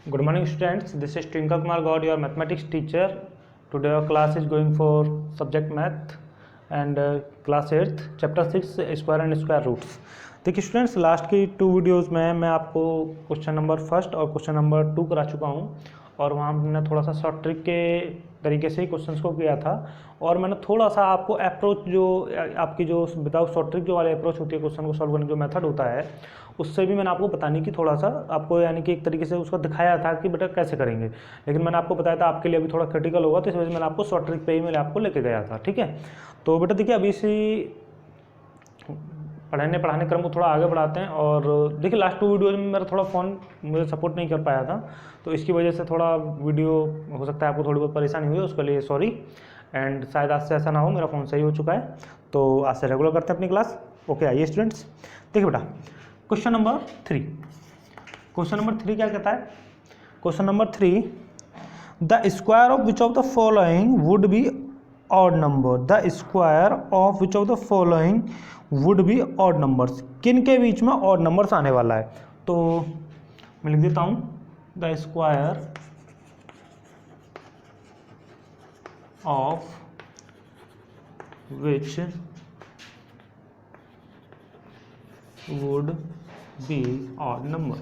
Good morning, students. This is Twinkle Kumar God, your mathematics teacher. Today our class is going for subject math and class 8th, chapter 6, square and square roots. देखिए students, last की 2 videos में मैं आपको question number first और question number 2 करा चुका हूँ और वहाँ हमने थोड़ा सा शॉर्ट ट्रिक के तरीके से ही क्वेश्चंस को किया था और मैंने थोड़ा सा आपको अप्रोच जो आपकी जो विदाउट शॉर्ट ट्रिक जो वाली अप्रोच होती है क्वेश्चन को सॉल्व करने जो मेथड होता है उससे भी मैंने आपको बताने की थोड़ा सा आपको यानी कि एक तरीके से उसको दिखाया था कि बेटा कैसे करेंगे, लेकिन मैंने आपको बताया था आपके लिए अभी थोड़ा क्रिटिकल होगा तो इस वजह से मैंने आपको शॉर्ट ट्रिक पे ही मैंने आपको लेके गया था। ठीक है, तो बेटा देखिए अभी इसी पढ़ाने क्रम को थोड़ा आगे बढ़ाते हैं और देखिए लास्ट 2 वीडियो में मेरा थोड़ा फ़ोन मुझे सपोर्ट नहीं कर पाया था तो इसकी वजह से थोड़ा वीडियो हो सकता है आपको थोड़ी बहुत परेशानी हुई, उसके लिए सॉरी। एंड शायद आज से ऐसा ना हो, मेरा फ़ोन सही हो चुका है तो आज से रेगुलर करते हैं अपनी क्लास। ओके आइए स्टूडेंट्स, देखिए बेटा क्वेश्चन नंबर 3 क्या कहता है? Question number 3, the square of which of the following would be odd number. The square of which of the following would be odd numbers. किन के बीच में ऑड नंबर्स आने वाला है? तो मैं लिख देता हूं, the square of which would be odd number.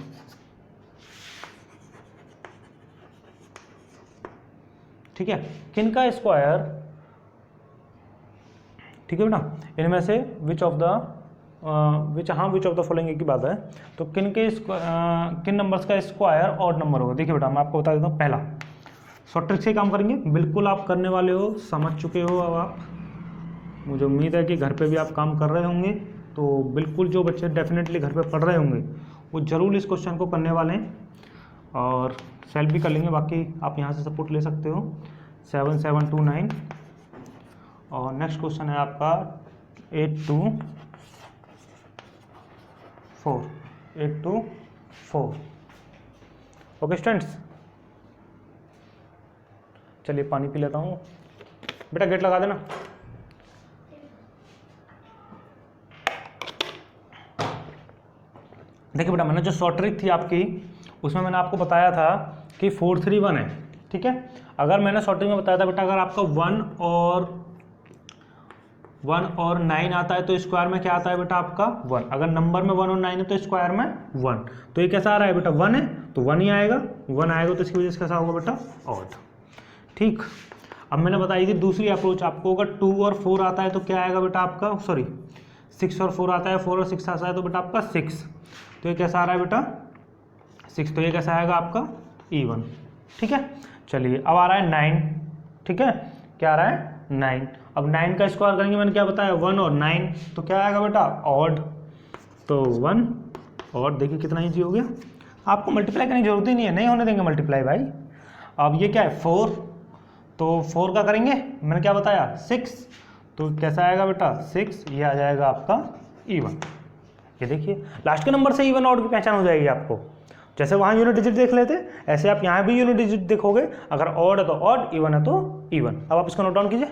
ठीक है, किन का स्क्वायर, ठीक है बेटा, इनमें से विच ऑफ द फॉलोइंग की बात है तो किन नंबर्स का स्क्वायर ऑड नंबर होगा। देखिए बेटा मैं आपको बता देता हूँ, पहला शॉर्ट ट्रिक से काम करेंगे, बिल्कुल आप करने वाले हो, समझ चुके हो अब आप, मुझे उम्मीद है कि घर पे भी आप काम कर रहे होंगे तो बिल्कुल जो बच्चे डेफिनेटली घर पे पढ़ रहे होंगे वो ज़रूर इस क्वेश्चन को करने वाले हैं और सेल्फ भी कर लेंगे, बाकी आप यहाँ से सपोर्ट ले सकते हो। 7729 और नेक्स्ट क्वेश्चन है आपका 824। ओके स्टूडेंट्स, चलिए पानी पी लेता हूँ। बेटा गेट लगा देना। देखिए बेटा मैंने जो शॉर्ट ट्रिक थी आपकी उसमें मैंने आपको बताया था कि 431 है। ठीक है, अगर मैंने शॉर्ट ट्रिक में बताया था बेटा अगर आपका 1 और 9 आता है तो स्क्वायर में क्या आता है बेटा आपका 1। अगर नंबर में 1 और 9 है तो स्क्वायर में 1, तो ये कैसा आ रहा है बेटा 1 है तो 1 ही आएगा, 1 आएगा तो इसकी वजह से कैसा होगा बेटा ऑड। ठीक, अब मैंने बताई थी दूसरी अप्रोच आपको, अगर 2 और 4 आता है तो क्या आएगा बेटा आपका, सॉरी 6 और 4 आता है, 4 और 6 आता है तो बेटा आपका 6, तो ये कैसा आ रहा है बेटा 6, तो ये कैसा आएगा आपका even। ठीक है, चलिए अब आ रहा है 9। ठीक है, क्या आ रहा है 9। अब 9 का स्क्वायर करेंगे, मैंने क्या बताया 1 और 9, तो क्या आएगा बेटा ऑड, तो 1 और देखिए कितना ईजी हो गया, आपको मल्टीप्लाई करने की जरूरत ही नहीं है, नहीं होने देंगे मल्टीप्लाई भाई। अब ये क्या है 4, तो 4 का करेंगे, मैंने क्या बताया 6, तो कैसा आएगा बेटा 6, ये आ जाएगा आपका even। ये देखिए लास्ट के नंबर से इवन ऑड की पहचान हो जाएगी आपको, जैसे वहाँ यूनिट डिजिट देख लेते ऐसे आप यहाँ भी यूनिट डिजिट देखोगे, अगर ऑड है तो ऑड, इवन है तो इवन। अब आप इसको नोट डाउन कीजिए।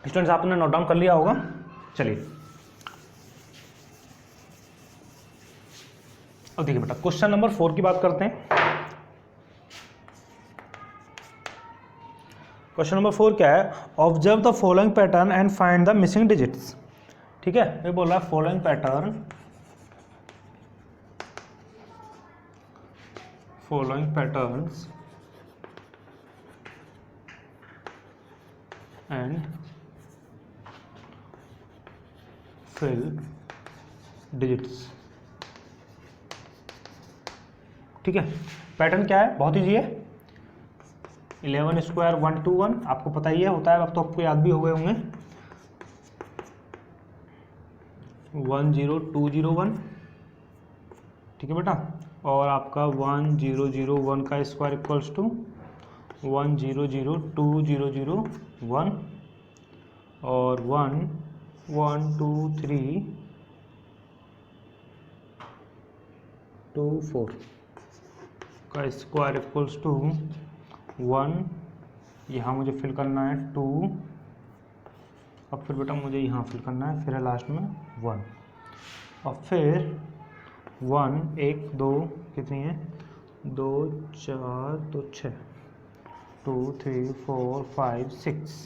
स्टूडेंट्स आपने नोट डाउन कर लिया होगा, चलिए अब देखिए बेटा क्वेश्चन नंबर 4 की बात करते हैं। क्वेश्चन नंबर 4 क्या है, observe the following pattern and find the missing digits. ठीक है, ये बोल रहा है following pattern patterns and fill digits. ठीक है, पैटर्न क्या है, बहुत ईजी है, 11 स्क्वायर 121 आपको पता ही है होता है, अब तो आपको याद भी हो गए होंगे, 10201। ठीक है बेटा, और आपका 1001 का स्क्वायर इक्वल्स टू 10020001 और 1 1 2 3 2 4 का स्क्वायर इक्वल्स टू 1 यहाँ मुझे फिल करना है 2, अब फिर बेटा मुझे यहाँ फिल करना है, फिर है लास्ट में 1, और फिर 1 1 2 कितनी है, 2 4 2 6, 2 3 4 5 6,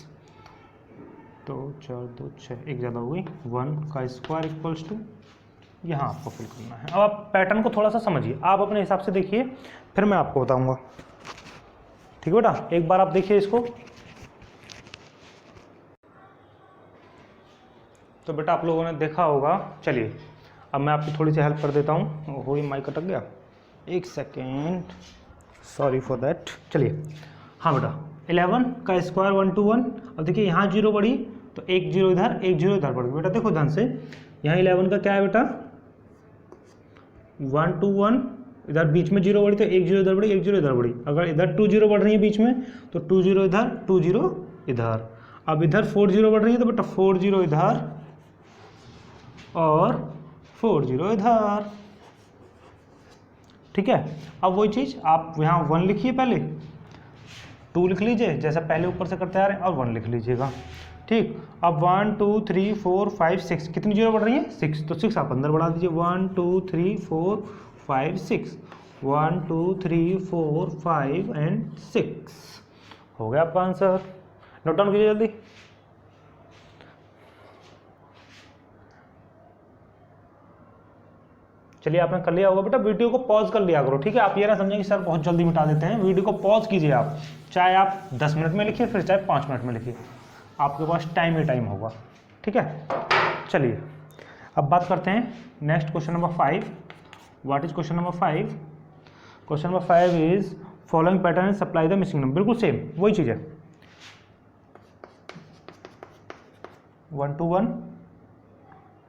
2 4 2 6, एक ज़्यादा हो गई, 1 का स्क्वायर इक्वल्स टू, यहाँ आपको फिल करना है। अब आप पैटर्न को थोड़ा सा समझिए, आप अपने हिसाब से देखिए, फिर मैं आपको बताऊंगा। ठीक है बेटा, एक बार आप देखिए इसको। तो बेटा आप लोगों ने देखा होगा, चलिए अब मैं आपकी थोड़ी सी हेल्प कर देता हूँ। हो, ये माइक अटक गया, एक सेकेंड, सॉरी फॉर दैट। चलिए, हाँ बेटा 11 का स्क्वायर 1 to 1। अब देखिए यहाँ 0 बढ़ी तो एक 0 इधर, एक 0 इधर बढ़ गई। बेटा देखो ध्यान से, यहाँ 11 का क्या है बेटा, 1 to 1, इधर बीच में 0 बढ़ी तो एक 0 इधर बढ़ी, एक 0 इधर बढ़ी। अगर इधर 2 0 बढ़ रही है बीच में तो 2 0 इधर, 2 0 इधर। अब इधर 4 0 बढ़ रही है तो बेटा 4 0 इधर और 4 0 इधर। ठीक है, अब वही चीज़ आप यहाँ 1 लिखिए, पहले 2 लिख लीजिए जैसा पहले ऊपर से करते आ रहे हैं, और 1 लिख लीजिएगा। ठीक, अब 1 2 3 4 5 6, कितनी 0 बढ़ रही है, 6, तो 6 आप अंदर बढ़ा दीजिए, 1 2 3 4 5 6, 1 2 3 4 5 एंड 6, हो गया आपका आंसर। नोट डाउन कीजिए जल्दी। चलिए, आपने कर लिया होगा बेटा, वीडियो को पॉज कर लिया करो। ठीक है, आप ये ना समझें कि सर बहुत जल्दी मिटा देते हैं, वीडियो को पॉज कीजिए आप, चाहे आप 10 मिनट में लिखिए, फिर चाहे 5 मिनट में लिखिए, आपके पास टाइम ही टाइम होगा। ठीक है, चलिए अब बात करते हैं next question number 5। What is question number 5? Question number 5 is following pattern supply the missing number. बिल्कुल सेम वही चीज़ है, 1 to 1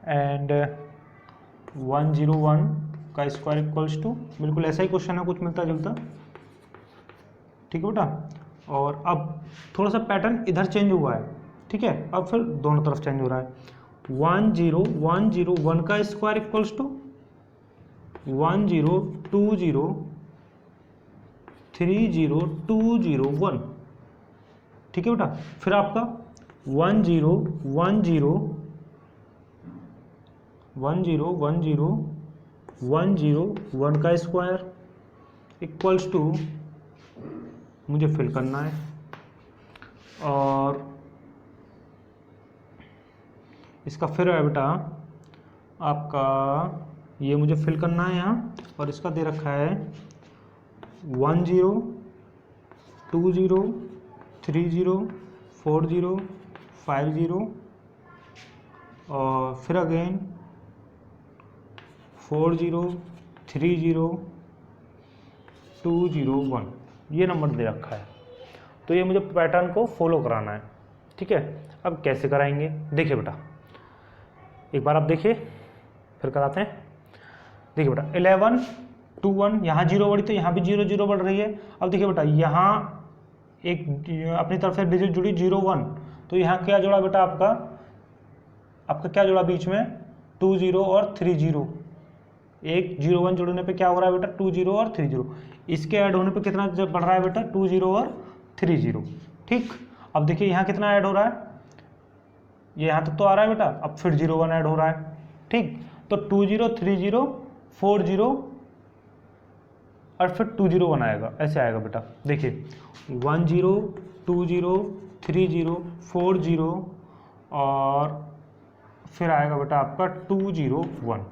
एंड 1 0 1 का स्क्वायर इक्वल्स टू, बिल्कुल ऐसा ही क्वेश्चन है, कुछ मिलता जुलता। ठीक है बेटा, और अब थोड़ा सा पैटर्न इधर चेंज हुआ है। ठीक है, अब फिर दोनों तरफ चेंज हो रहा है। 1 0 1 0 1 का स्क्वायर इक्वल्स टू 1 0 2 0 3 0 2 0 1। ठीक है बेटा, फिर आपका 1 0 1 0 1 0 1 0 1 0 1 का स्क्वायर इक्वल्स टू, मुझे फिल करना है, और इसका फिर है बेटा आपका, ये मुझे फिल करना है यहाँ, और इसका दे रखा है 1 0 2 0 3 0 4 0 5 0, और फिर अगेन 4 0 3 0 2 0 1, ये नंबर दे रखा है। तो ये मुझे पैटर्न को फॉलो कराना है। ठीक है, अब कैसे कराएंगे, देखिए बेटा एक बार आप देखिए, फिर कराते हैं। देखिए बेटा 11 2 1, यहाँ 0 बढ़ी तो यहाँ भी 0 0 बढ़ रही है। अब देखिए बेटा यहाँ एक अपनी तरफ से डिजिट जुड़ी 0 1, तो यहाँ क्या जुड़ा बेटा, आपका क्या जुड़ा बीच में, 2 0 और 3 0। एक 0 1 जुड़ने पे क्या हो रहा है बेटा, 2 0 और 3 0। इसके ऐड होने पे कितना बढ़ रहा है बेटा, 2 0 और 3 0। ठीक, अब देखिए यहाँ कितना ऐड हो रहा है, ये यहाँ तक तो आ रहा है बेटा, अब फिर 0 1 ऐड हो रहा है। ठीक, तो 2 0 3 0 4 0 और फिर 2 0 1 आएगा, ऐसे आएगा बेटा। देखिए 1 0 2 0 3 0 4 0 और फिर आएगा बेटा आपका 2 0 1।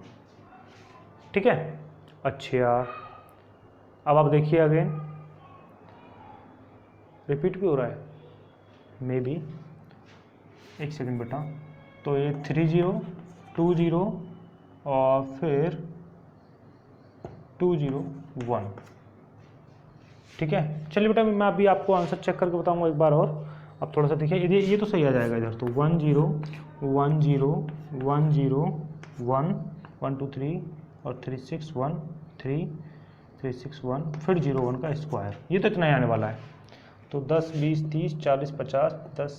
ठीक है, अच्छा अब आप देखिए अगेन, रिपीट भी हो रहा है मे बी, एक सेकंड बेटा, तो ये 3 0 2 0 और फिर 2 0 1। ठीक है, चलिए बेटा मैं अभी आपको आंसर चेक करके बताऊंगा एक बार और। अब थोड़ा सा देखिए, ये तो सही आ जाएगा इधर, तो 1 0 1 0 1 0 1 1 2 3 और 3 6 1 3 3 6 1, फिर 0 1 का स्क्वायर, ये तो इतना ही आने वाला है। तो 10 20 30 40 50, 10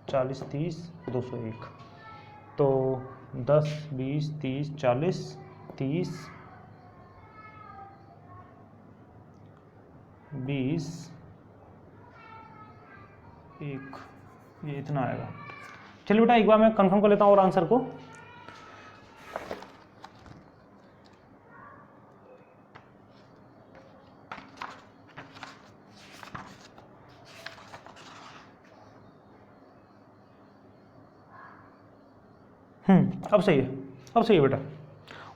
40 30 201, तो 10 20 30 40 30 20 1, ये इतना आएगा। चलिए बेटा एक बार मैं कंफर्म कर लेता हूँ और आंसर को। अब सही है, अब सही है बेटा।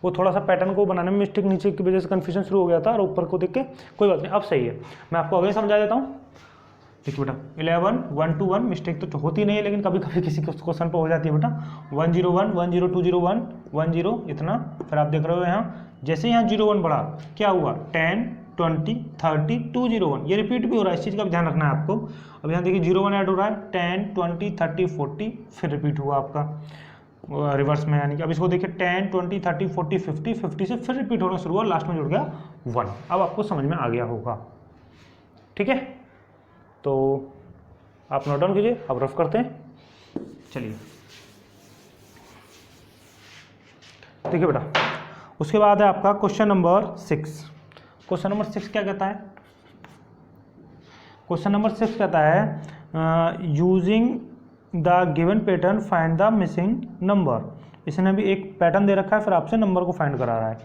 वो थोड़ा सा पैटर्न को बनाने में मिस्टेक नीचे की वजह से कन्फ्यूजन शुरू हो गया था और ऊपर को देख के कोई बात नहीं, अब सही है। मैं आपको अगले समझा देता हूँ। देखिए बेटा 11 1 to 1 मिस्टेक तो होती नहीं है, लेकिन कभी कभी किसी क्वेश्चन पर हो जाती है बेटा। 101 10201 10 इतना, फिर आप देख रहे हो यहाँ जैसे यहाँ 01 बढ़ा क्या हुआ 10 20 30 201, ये रिपीट भी हो रहा है, इस चीज़ का भी ध्यान रखना है आपको। अब यहाँ देखिए 01 ऐड हो रहा है 10 20 30 40, फिर रिपीट हुआ आपका रिवर्स में, यानी कि अब इसको देखिए 10 20 30 40 50 50 से फिर रिपीट होना शुरू हुआ, लास्ट में जुड़ गया 1। अब आपको समझ में आ गया होगा, ठीक है। तो आप नोट डाउन कीजिए, अब रफ करते हैं। चलिए देखिए बेटा, उसके बाद है आपका क्वेश्चन नंबर 6। क्वेश्चन नंबर 6 क्या कहता है? क्वेश्चन नंबर 6 कहता है using the given pattern find the missing number. इसने भी एक पैटर्न दे रखा है, फिर आपसे नंबर को फाइंड करा रहा है।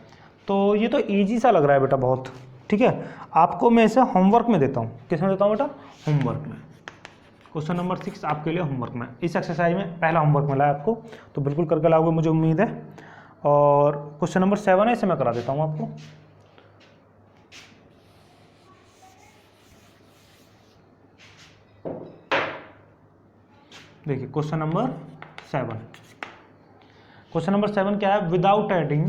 तो ये तो इजी सा लग रहा है बेटा बहुत, ठीक है। आपको मैं इसे होमवर्क में देता हूँ। किस में देता हूँ बेटा? होमवर्क में। क्वेश्चन नंबर 6 आपके लिए होमवर्क में, इस एक्सरसाइज में पहला होमवर्क मिला है आपको, तो बिल्कुल करके लाओगे मुझे उम्मीद है। और क्वेश्चन नंबर 7 है, इसे मैं करा देता हूँ आपको। देखिए क्वेश्चन नंबर 7, क्वेश्चन नंबर 7 क्या है? Without adding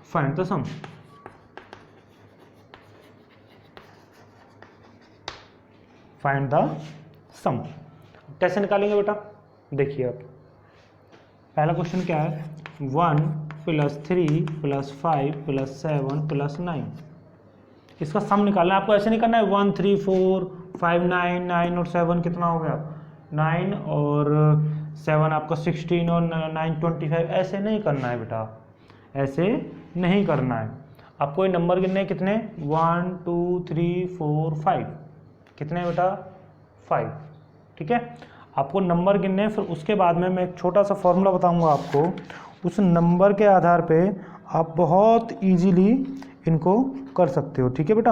find the sum. Find the sum कैसे निकालेंगे बेटा? देखिए आप, पहला क्वेश्चन क्या है? 1 + 3 + 5 + 7 + 9, इसका सम निकालना है आपको। ऐसे नहीं करना है 1 3 4 5 9 9 और 7 कितना हो गया 9 और 7 आपका 16 और 9 25, ऐसे नहीं करना है बेटा, ऐसे नहीं करना है। आपको ये नंबर गिनने कितने 1 2 3 4 5, कितने बेटा 5, ठीक है। आपको नंबर गिनने, फिर उसके बाद में मैं एक छोटा सा फॉर्मूला बताऊंगा आपको, उस नंबर के आधार पे आप बहुत इजीली इनको कर सकते हो, ठीक है बेटा।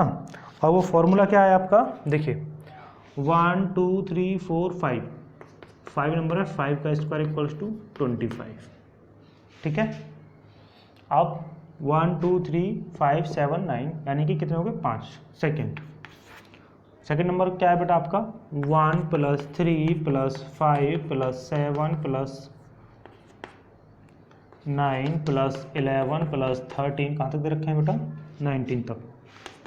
और वो फॉर्मूला क्या है आपका? देखिए 1 2 3 4 5 नंबर है, 5 का स्क्वायर = 25, ठीक है। अब 1 2 3 5 7 9 यानी कि कितने हो गए 5। सेकेंड नंबर क्या है बेटा आपका? 1 + 3 + 5 + 7 + 9 + 11 + 13, कहाँ तक दे रखे हैं बेटा 19 तक,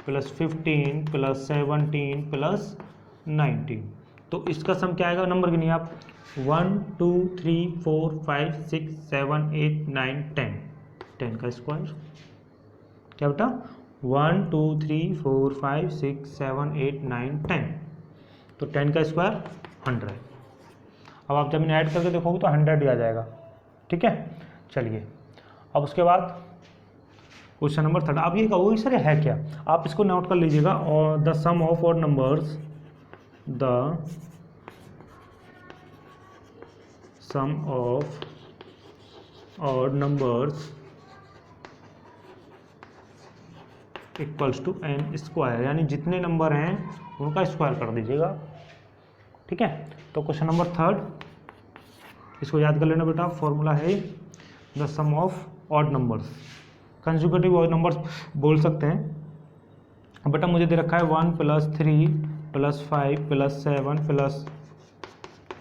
+ 15 + 17 + 19। तो इसका सम क्या आएगा? नंबर गिनिए आप 1 2 3 4 5 6 7 8 9 10, 10 का स्क्वायर क्या बेटा 1 2 3 4 5 6 7 8 9 10, तो 10 का स्क्वायर 100। अब आप जब इन्हें ऐड करके देखोगे तो 100 ही आ जाएगा, ठीक है। चलिए अब उसके बाद क्वेश्चन नंबर 3। आप ये कहोगे सर है क्या? आप इसको नोट कर लीजिएगा। और the sum of odd numbers, the sum of odd numbers = n², यानी जितने नंबर हैं उनका स्क्वायर कर दीजिएगा, ठीक है। तो क्वेश्चन नंबर 3, इसको याद कर लेना बेटा। फॉर्मूला है the sum of odd numbers, consecutive odd numbers बोल सकते हैं बेटा। मुझे दे रखा है 1 + 3 + 5 + 7 +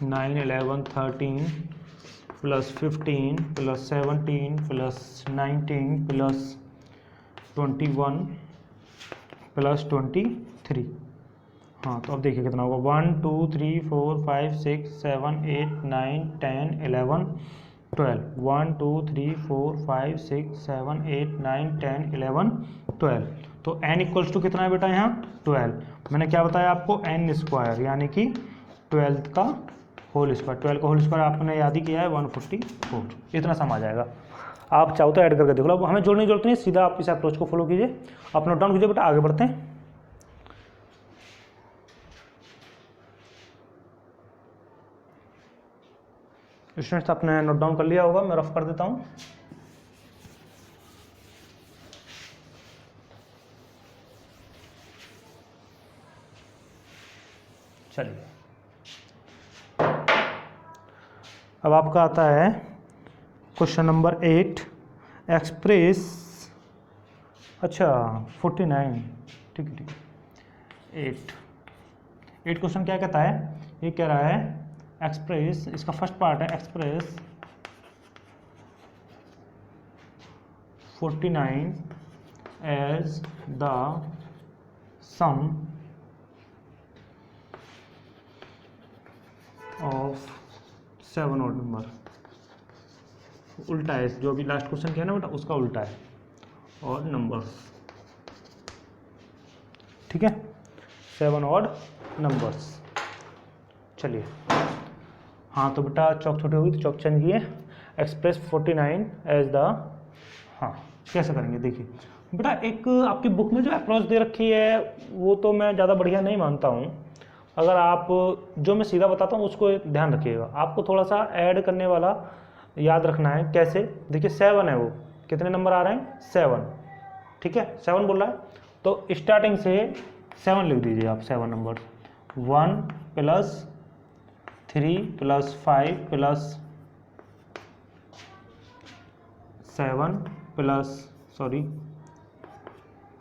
9 11 13 + 15 + 17 + 19 + 21 + 23। हाँ तो अब देखिए कितना होगा 1 2 3 4 5 6 7 8 9 10 11 12, 1 2 3 4 5 6 7 8 9 10 11 12। तो n = कितना है बेटा यहाँ 12। मैंने क्या बताया आपको n², यानी कि 12 का होल स्क्वायर। 12 का होल स्क्वायर आपने याद ही किया है 144, इतना सम आ जाएगा। आप चाहो तो ऐड करके देख लो। अब हमें जोड़ने की जरूरत नहीं, सीधा आप इस अप्रोच को फॉलो कीजिए। आप नोट डाउन कीजिए बेटा, आगे बढ़ते हैं। स्टूडेंट्स आपने नोट डाउन कर लिया होगा, मैं रफ कर देता हूँ। चलिए अब आपका आता है क्वेश्चन नंबर 8 एक्सप्रेस, अच्छा 49, ठीक है ठीक है। 8 क्वेश्चन क्या कहता है, ये कह रहा है एक्सप्रेस, इसका फर्स्ट पार्ट है express 49 as the sum of 7 odd number. उल्टा है, जो अभी लास्ट क्वेश्चन किया ना बेटा उसका उल्टा है, और नंबर्स, ठीक है, 7 ऑड नंबर्स। चलिए हाँ तो बेटा चौक छोटी होगी तो चौक चेंज किए, एक्सप्रेस 49 एज द, हाँ कैसे करेंगे देखिए बेटा, एक आपकी बुक में जो अप्रोच दे रखी है वो तो मैं ज़्यादा बढ़िया नहीं मानता हूँ। अगर आप जो मैं सीधा बताता हूँ उसको ध्यान रखिएगा, आपको थोड़ा सा ऐड करने वाला याद रखना है। कैसे, देखिए 7 है, वो कितने नंबर आ रहे हैं 7, ठीक है 7 बोल रहा है, तो स्टार्टिंग से 7 लिख दीजिए आप, 7 number, 1 plus 3 plus 5 plus 7 plus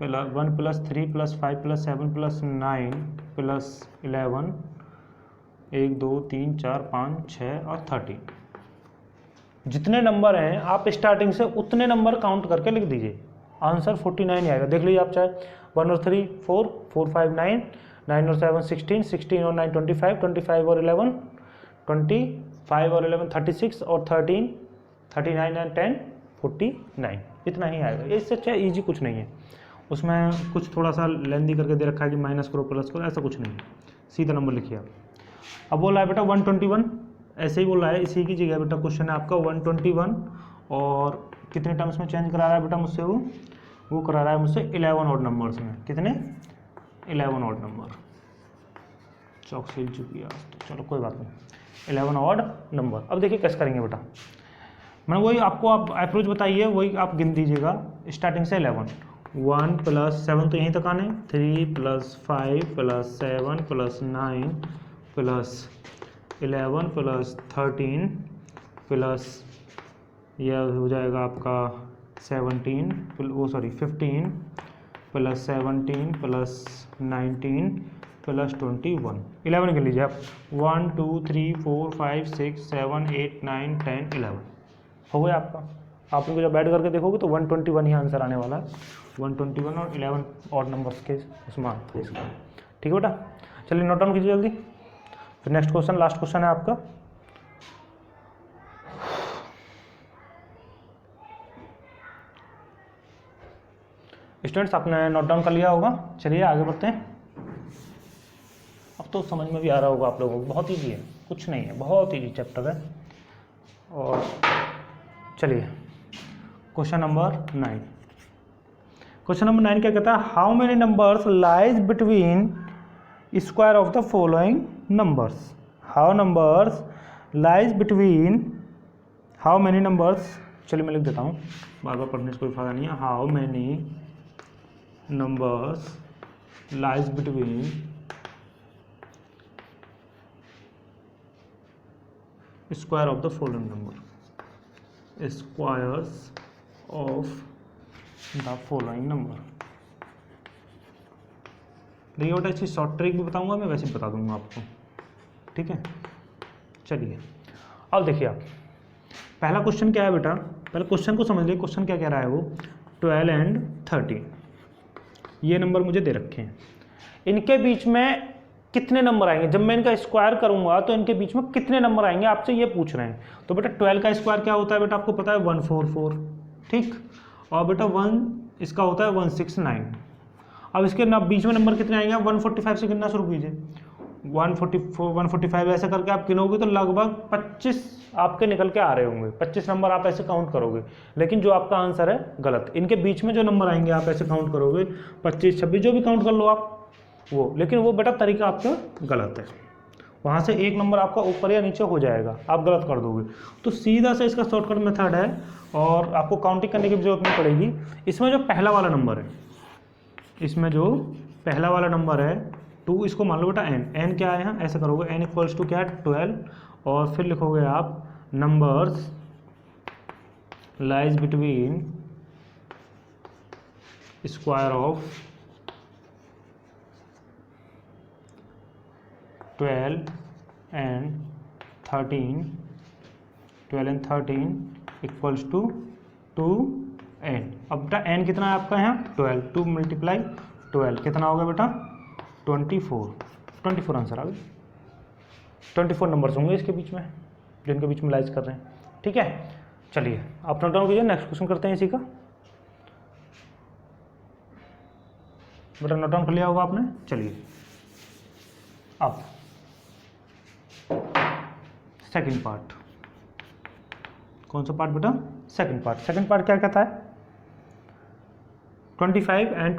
1 plus 3 plus 5 plus 7 plus 9 plus 11, 1 2 3 4 5 6 और 13। जितने नंबर हैं आप स्टार्टिंग से उतने नंबर काउंट करके लिख दीजिए, आंसर 49 आएगा। देख लीजिए आप, चाहे 1 और 3 4, 4 5 9, 9 और 7 16, 16 और 9 25, 25 और 11 25 और 11 36 और 13 39 और 10 49, इतना ही आएगा। इससे अच्छा ईजी कुछ नहीं है, उसमें कुछ थोड़ा सा लेंदी करके दे रखा है कि माइनस करो प्लस करो, ऐसा कुछ नहीं है, सीधा नंबर लिखिए आप। अब बोला है बेटा 121, ऐसे ही बोल रहा है, इसी की जगह बेटा क्वेश्चन है आपका 121, और कितने टर्म्स में चेंज करा रहा है बेटा मुझसे, वो करा रहा है मुझसे 11 ऑड नंबर्स में। कितने, 11 ऑड नंबर। चौक से चुकी है, चलो कोई बात नहीं, 11 ऑड नंबर। अब देखिए कैसे करेंगे बेटा, मैंने वही आपको आप अप्रोच बताइए, वही आप गिन दीजिएगा स्टार्टिंग से 11, 1 प्लस 7 तो यहीं तक आने, 3 plus 5 plus 7 plus 9 plus 11 plus 13 plus यह हो जाएगा आपका 15 प्लस 17 प्लस 19 प्लस 21, 11 गिन लीजिए आप, 1 2 3 4 5 6 7 8 9 10 11 हो गया आपका। आप लोग जब ऐड करके देखोगे तो 121 ही आंसर आने वाला है, 121 और 11 ऑड नंबर्स के उसमें आता है इसका, ठीक है बेटा। चलिए नोट डाउन कीजिए जल्दी, फिर नेक्स्ट क्वेश्चन, लास्ट क्वेश्चन है आपका। स्टूडेंट्स आपने नोट डाउन कर लिया होगा, चलिए आगे बढ़ते हैं। अब तो समझ में भी आ रहा होगा आप लोगों को, बहुत ईजी है, कुछ नहीं है, बहुत ईजी चैप्टर है। और चलिए क्वेश्चन नंबर 9, क्वेश्चन नंबर 9 क्या कहता है, how many numbers lies between square of the following numbers. How numbers lies between, how many numbers, चलिए मैं लिख देता हूँ, बार बार पढ़ने से कोई फायदा नहीं है। How many numbers lies between square of the following number, squares of the following number. देखिए बेटा इसकी शॉर्ट ट्रिक भी बताऊंगा मैं, वैसे भी बता दूंगा आपको, ठीक है। चलिए अब देखिए आप, पहला क्वेश्चन क्या है बेटा, पहले क्वेश्चन को समझ लीजिए, क्वेश्चन क्या कह रहा है वो, 12 एंड 13 ये नंबर मुझे दे रखे हैं, इनके बीच में कितने नंबर आएंगे, जब मैं इनका स्क्वायर करूंगा तो इनके बीच में कितने नंबर आएंगे, आपसे ये पूछ रहे हैं। तो बेटा 12 का स्क्वायर क्या होता है बेटा, आपको पता है 144, ठीक, और बेटा 1 इसका होता है 169। अब इसके बीच में नंबर कितने आएंगे, आप 145 से गिनना शुरू कीजिए, 145 ऐसे करके आप गिनोगे तो लगभग 25 आपके निकल के आ रहे होंगे, 25 नंबर आप ऐसे काउंट करोगे, लेकिन जो आपका आंसर है गलत। इनके बीच में जो नंबर आएंगे आप ऐसे काउंट करोगे 25 26 जो भी काउंट कर लो आप वो, लेकिन वो बेटा तरीका आपका गलत है। वहाँ से एक नंबर आपका ऊपर या नीचे हो जाएगा, आप गलत कर दोगे। तो सीधा से इसका शॉर्टकट मेथड है और आपको काउंटिंग करने की भी जरूरत नहीं पड़ेगी। इसमें जो पहला वाला नंबर है, इसमें जो पहला वाला नंबर है 2, इसको मान लो बेटा n क्या है यहाँ, ऐसे करोगे n इक्वल्स टू क्या है 12, और फिर लिखोगे आप numbers lies between square of 12 and 13 equals to 2n। अब बेटा n कितना है आपका यहाँ 12, 2 मल्टीप्लाई 12 कितना होगा बेटा 24 आंसर आ गया। 24 नंबर्स होंगे इसके बीच में, जिनके बीच में लाइज कर रहे हैं। ठीक है, चलिए आप नोट डाउन कीजिए, नेक्स्ट क्वेश्चन करते हैं इसी का। बेटा नोट डाउन कर लिया होगा आपने। चलिए अब सेकंड पार्ट, कौन सा पार्ट बेटा, सेकंड पार्ट क्या कहता है 25 and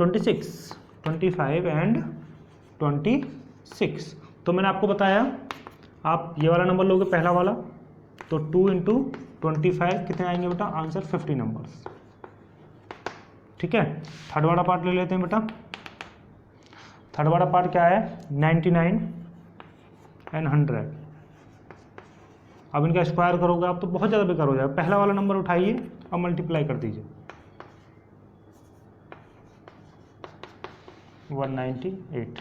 26। तो मैंने आपको बताया आप ये वाला नंबर लोगे पहला वाला, तो 2 इंटू 25 कितने आएंगे बेटा, आंसर 50 नंबर्स। ठीक है, थर्ड वाला पार्ट ले लेते हैं बेटा। थर्ड वाला पार्ट क्या है 99 and 100। अब इनका स्क्वायर करोगे आप तो बहुत ज़्यादा बेकार हो जाएगा। पहला वाला नंबर उठाइए और मल्टीप्लाई कर दीजिए 198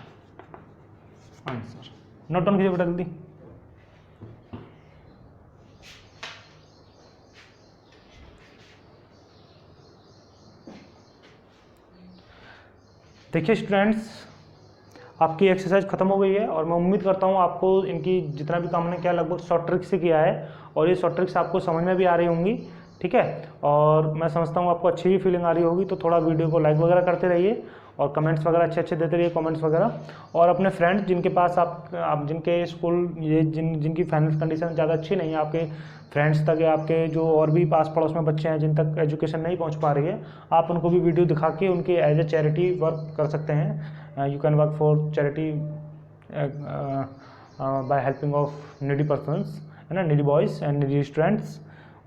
आंसर। नोट डाउन कीजिए बेटा जल्दी। देखिए स्टूडेंट्स, आपकी एक्सरसाइज खत्म हो गई है और मैं उम्मीद करता हूँ आपको इनकी जितना भी काम मैंने किया लगभग शॉर्ट ट्रिक से किया है और ये शॉर्ट ट्रिक्स आपको समझ में भी आ रही होंगी। ठीक है, और मैं समझता हूँ आपको अच्छी भी फीलिंग आ रही होगी। तो थोड़ा वीडियो को लाइक वगैरह करते रहिए और कमेंट्स वगैरह अच्छे देते रहिए, कमेंट्स वगैरह। और अपने फ्रेंड्स जिनके पास आप जिनके स्कूल ये जिनकी फाइनेंस कंडीशन ज़्यादा अच्छी नहीं है, आपके फ्रेंड्स तक या आपके जो और भी पास पड़ोस में बच्चे हैं जिन तक एजुकेशन नहीं पहुंच पा रही है, आप उनको भी वीडियो दिखा के उनके एज ए चैरिटी वर्क कर सकते हैं। You can work for charity by helping of needy persons, है ना, needy boys and needy students.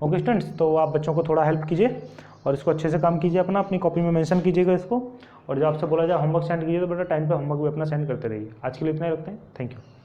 Okay students, तो आप बच्चों को थोड़ा हेल्प कीजिए और इसको अच्छे से काम कीजिए, अपनी कॉपी में मेंशन कीजिएगा इसको। और जब आपसे बोला जाए होमवर्क सेंड कीजिए तो बेटा टाइम पे होमवर्क भी अपना सेंड करते रहिए। आज के लिए इतना ही रखते हैं, थैंक यू।